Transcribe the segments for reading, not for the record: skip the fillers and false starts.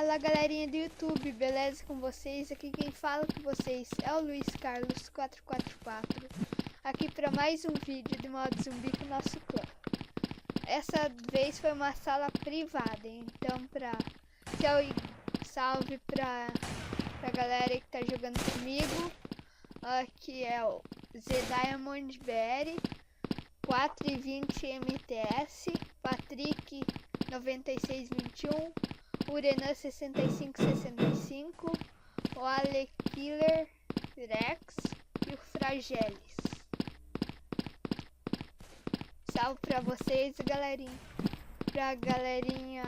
Fala galerinha do YouTube, beleza com vocês? Aqui quem fala com vocês é o Luiz Carlos 444, aqui para mais um vídeo de modo zumbi com o nosso clã. Essa vez foi uma sala privada, então salve pra galera que tá jogando comigo. Aqui é o Z-Diamond BR 420 MTS, Patrick 9621, o Renan 6565, o Alekiller Rex e o Fragelis. Salve pra vocês, galerinha. Pra galerinha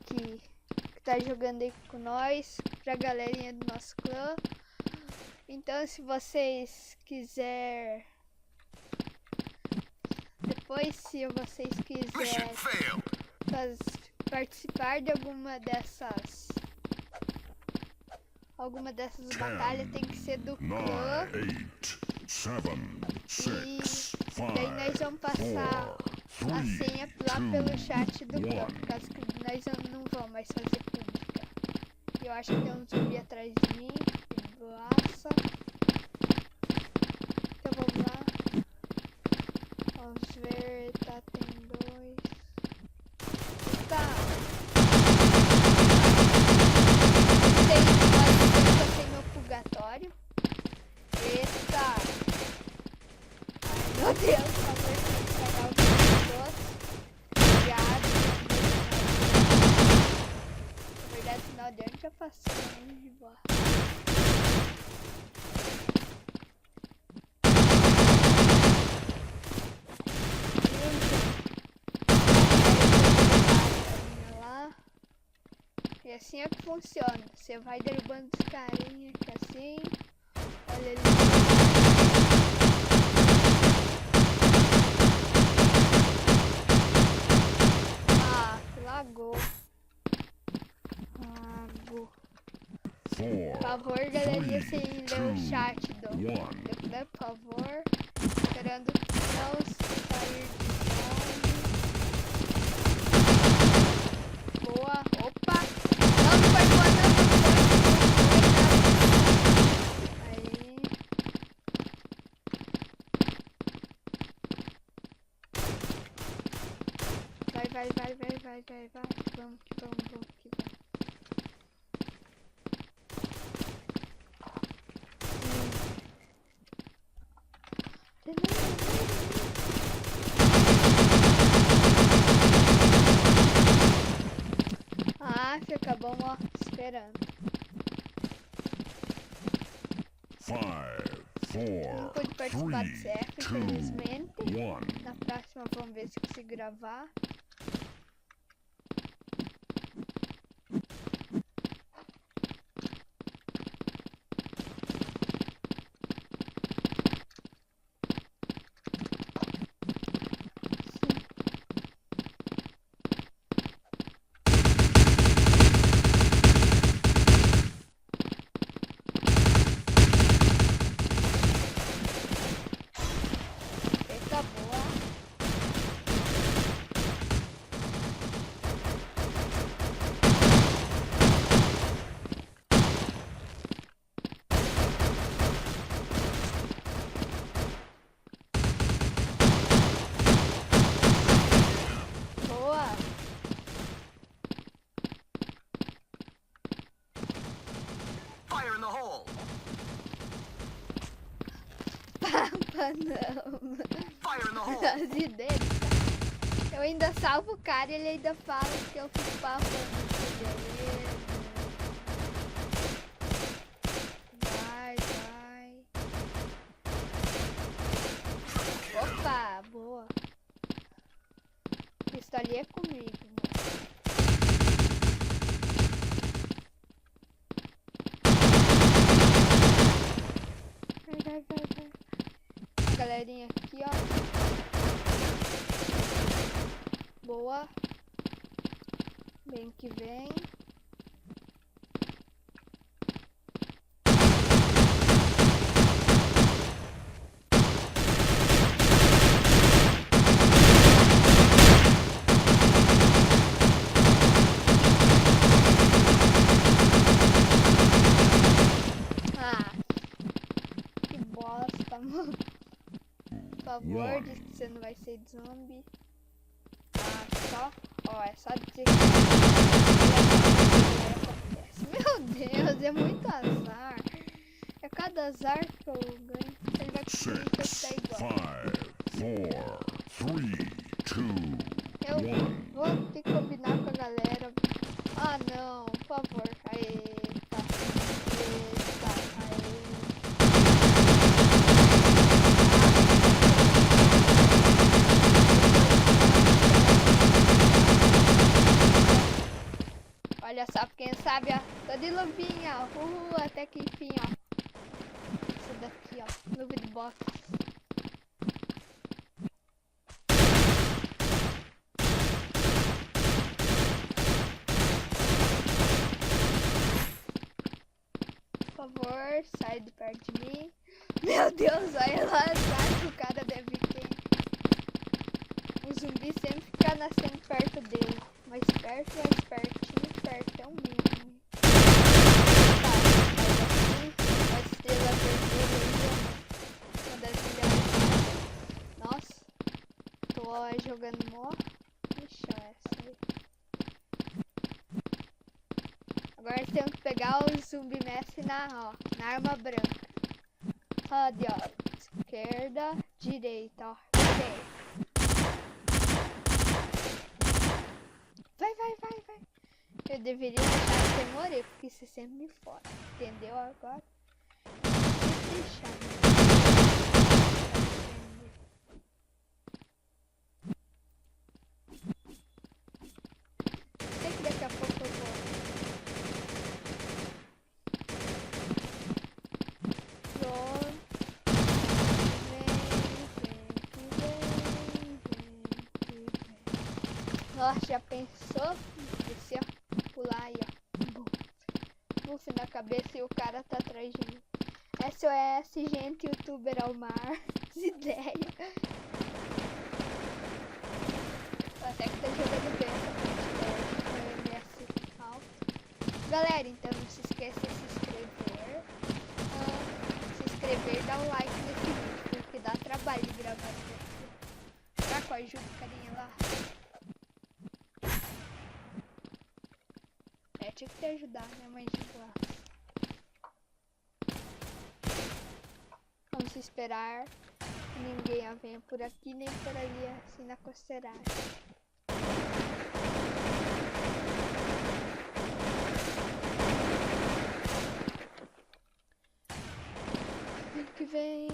que tá jogando aí com nós, pra galerinha do nosso clã. Então, se vocês quiserem, depois, se vocês quiserem participar de alguma dessas batalhas, tem que ser do clã. 9, 8, 7, 6, E daí nós vamos passar a senha lá pelo chat do clã, por causa que nós não vamos mais fazer pública. Eu acho que tem um zumbi atrás de mim, de boaça. Então vamos lá. Vamos ver, tá, tem dois. Tá. Tem meu purgatório. Eita. Ai, meu Deus, por favor, tem que estragar o doce. Obrigado. Na verdade, o final de ano já passou, né? De boa. E assim é que funciona. Você vai derrubando os carinha aqui assim. Olha ali. Ah, lagou. Lagou. Por favor, galerinha, sem ler o chat do clã, por favor. Esperando não sair de zone. Boa. Opa! Não foi boa, não. Aí. Vai. Vamos que vamos. Ah, acabamos ó, esperando. 5, 4, Não pude participar do CF, 3, infelizmente. 2, 1. Na próxima vamos ver se consigo gravar. Não. As ideias. Eu ainda salvo o cara e ele ainda fala que eu fico papando. Vai. Opa, boa. Isso ali é comigo, mano. Vai. Galerinha aqui, ó. Boa. Bem que vem. você não vai ser de zumbi. Ó, é só dizer que meu Deus, é muito azar. É cada azar que eu ganho. Ele vai conseguir testar igual. 5, 4, 3, 2, Eu 1. vou ter que combinar com a galera. Ah não, por favor. Eita, aê. Olha só, quem sabe, ó. Tô de luvinha, ó. Até que enfim, ó. Essa daqui, ó. Luva de boxe. Por favor, sai de perto de mim. Meu Deus, olha lá atrás que o cara deve ter. O zumbi sempre fica nascendo perto dele. Mais perto, perto. É um mínimo. Tá, mas a estrela vermelha aí, uma das melhores. Nossa, tô jogando mó lixão essa aí. Agora temos que pegar o zumbi mestre na arma branca. Roda, ó. Esquerda, direita, ó. Direita. Vai. Eu deveria deixar você morrer, porque você sempre me fode. Entendeu agora? Deixar. Sei que daqui a pouco eu vou. Pronto. Vem. Nossa, já pensou? Descer, pular aí, ó. Buff na cabeça e o cara tá atrás de mim. SOS, gente, youtuber ao mar. Ideia. Até que tá jogando bem essa partida alto. Galera, então não se esqueça de se inscrever. Dá um like nesse vídeo, porque dá trabalho de gravar isso aqui. Será que eu ajudo o carinha lá? Tinha que te ajudar, né, mãe de classe? Vamos esperar que ninguém venha por aqui nem por ali, assim, na costeiragem. Que vem.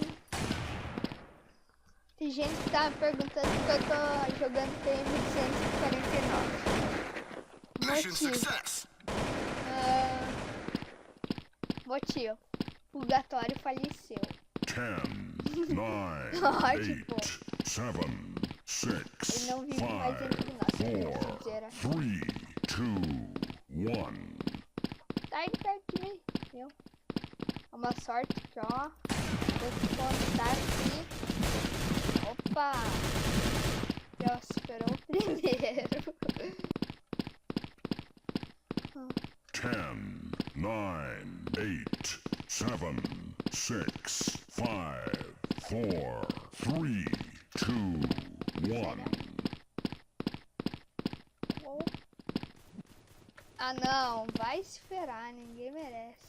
Tem gente que tá me perguntando se eu tô jogando TM-249. Motivo. Motivo. O Purgatório faleceu. 10, 9, 8, 7, 6, ele não vive mais entre nós. 4, 3, 2, 1. Sai de perto de mim, viu? É uma sorte que, ó. Vou contar aqui. Opa! Já superou o primeiro. 10, 9, 8, 7, 6, 5, 4, 3, 2, 1. Ah não, vai se ferrar, ninguém merece.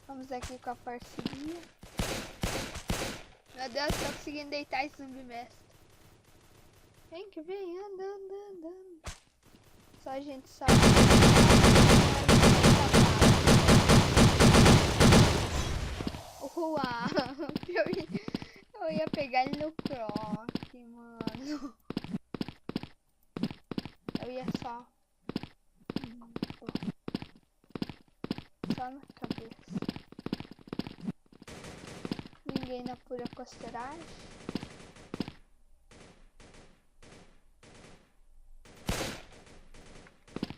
Vamos aqui com a parceria. Meu Deus, tô conseguindo deitar esse zumbi mestre. Vem que vem, anda. Só a gente sabe. Eu ia pegar ele no croc, mano. Eu ia só na cabeça. Ninguém na pura costeiragem.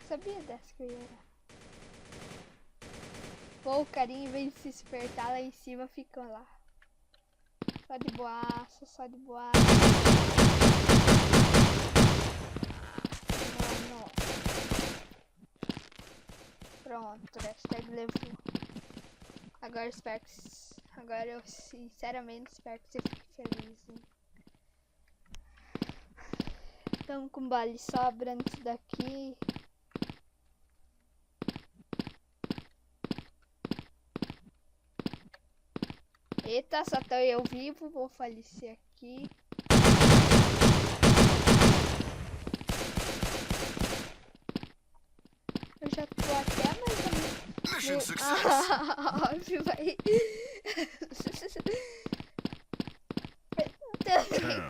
Sabia dessa que eu ia. Pô, o carinha, em vez de se despertar lá em cima, ficam lá. Só de boaça, Mano. Pronto, hashtag levou. Agora eu sinceramente espero que você fique feliz, hein? Estamos com bala sobrando isso daqui. Eita, só tô eu vivo, vou falecer aqui. Eu já tô até mais ou menos. Mission success. Óbvio, vai.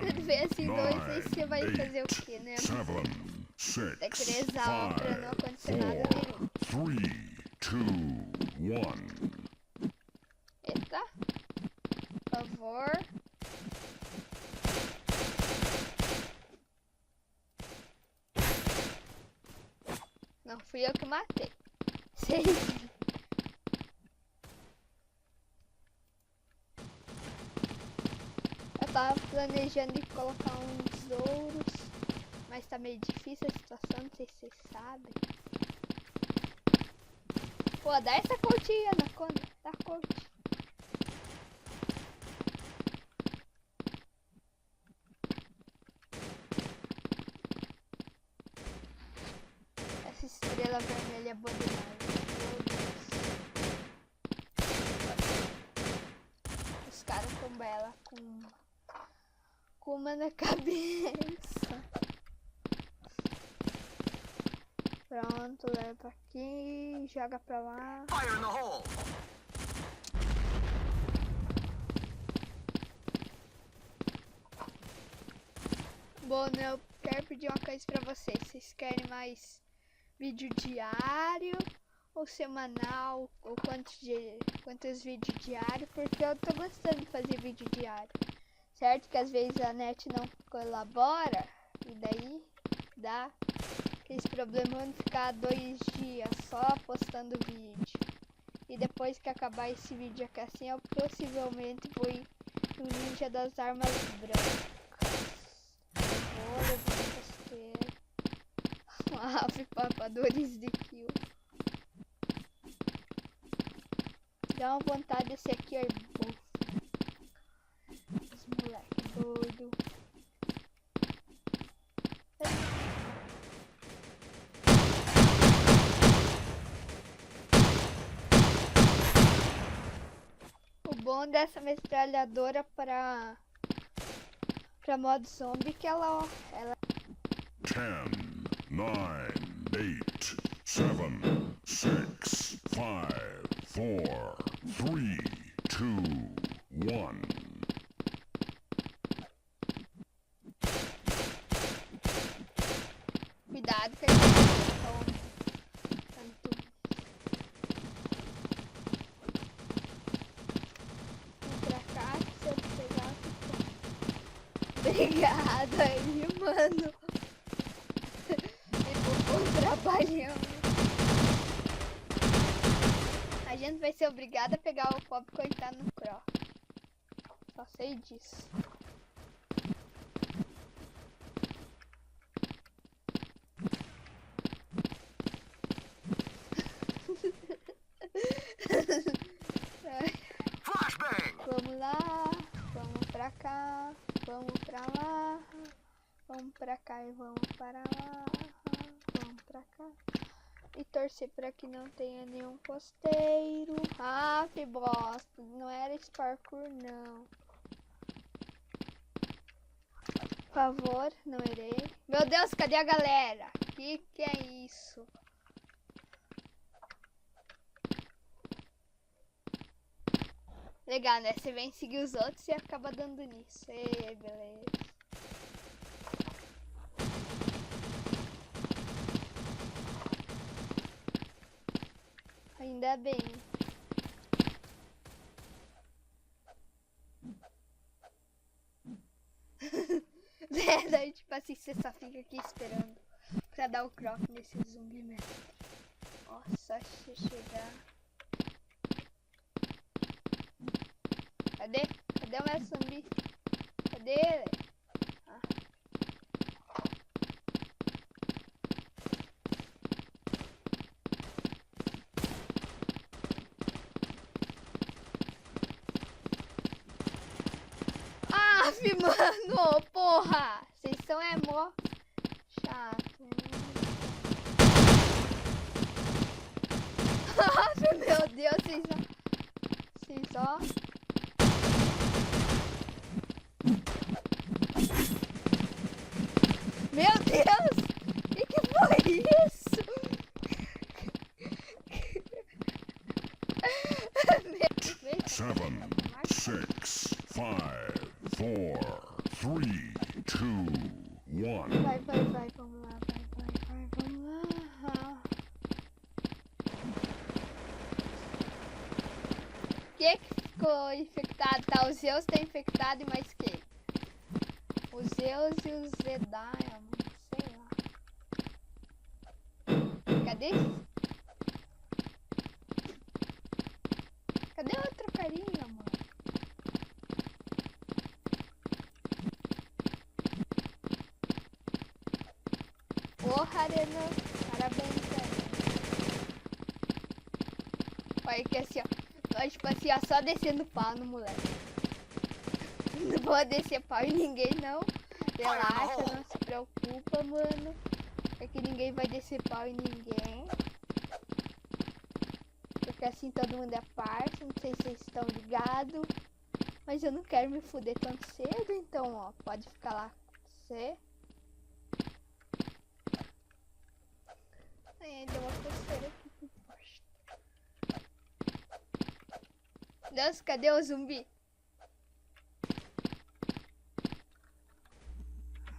Quando vem assim dois, aí você vai fazer o que, né? 7, Tem que 6, rezar pra não 5, acontecer nada 4, nenhum. 3, 2, 1. Eita. Por favor. Não fui eu que matei. Sei. Eu tava planejando de colocar uns ouros, mas tá meio difícil a situação, não sei se vocês sabem. Pô, dá essa cortinha na conta, dá corte. Essa estrela vermelha é boa demais. Os caras tão bela com uma na cabeça. Pronto, leva aqui, joga pra lá. Fire in the hole. Bom, eu quero pedir uma coisa pra vocês. Vocês querem mais vídeo diário ou semanal? Ou quantos vídeos diários? Porque eu tô gostando de fazer vídeo diário. Certo que às vezes a net não colabora. E daí dá aqueles problemas de ficar 2 dias só postando vídeo. E depois que acabar esse vídeo aqui assim, eu possivelmente vou ir no Ninja das Armas Brancas. Vou levar rasteira. Uma ave papadores de kill. Dá uma vontade desse aqui, ó. Os moleque doido. O bom dessa metralhadora para modo zombie que ela 10, 9, 8, 7, 6, 5, 4, 3, 2, 1. cuidado que ele vem pra cá, se eu pegar, obrigado aí, mano. Ficou trabalhando. A gente vai ser obrigado a pegar o pobre coitado no croc. Só sei disso. Flashbang. Vamos lá, vamos pra cá, vamos pra lá, vamos pra cá e vamos para lá, vamos pra cá. E torcer pra que não tenha nenhum costeiro. Ah, que bosta, não era esse parkour não. Por favor, não errei. Meu Deus, cadê a galera? Que é isso? Legal, né? Você vem seguir os outros e acaba dando nisso. Ei, beleza. Ainda bem. Daí, tipo assim, você só fica aqui esperando pra dar o croc nesse zumbi mesmo. Nossa, se chegar. Cadê? Cadê o meu zumbi? Cadê ele? Ah. off, mano. Porra. Vocês são mó chato. Meu Deus, vocês ó. Meu Deus! Que foi isso? 7, 6, 5, 4, 3, 2, 1. Vai, vamos lá, vamos lá. Que ficou infectado? Tá, o Zeus tá infectado e mais quem? O Zeus e o Zedaya, mano, sei lá. Cadê? Cadê outro carinha, mano? Porra, Arena. Parabéns, Arena. Olha que assim, ó. Tipo assim, ó, só descendo pau no moleque. Não vou descer pau em ninguém, não. Relaxa, não se preocupa, mano. É que ninguém vai descer pau em ninguém. Porque assim todo mundo é parte. Não sei se vocês estão ligados. Mas eu não quero me fuder tão cedo. Então, ó, pode ficar lá com você. Ai, deu uma coceira aqui. Deus, cadê o zumbi?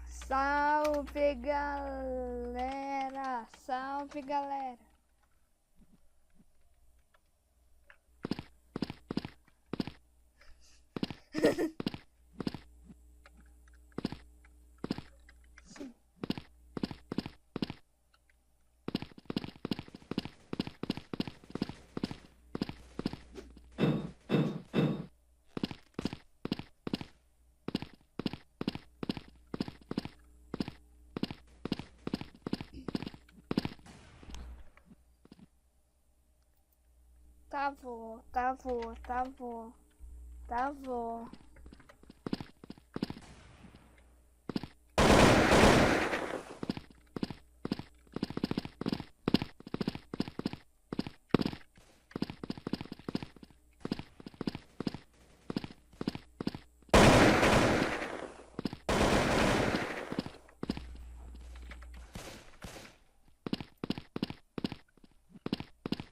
Salve, galera! Salve, galera! Sim. Tá bom.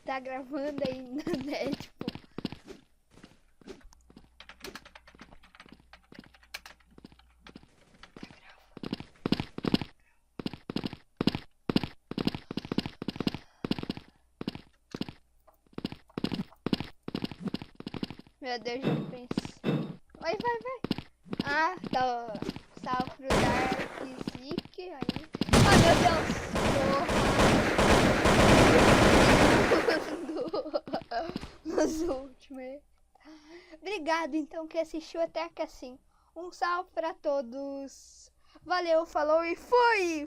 Tá gravando ainda, né? Tipo. Meu Deus, já pensei. Vai. Ah, tá. Salve pro Dark Zik aí. Oh, meu Deus. Nos últimos. Obrigado, então, que assistiu até aqui assim. Um salve pra todos. Valeu, falou e fui!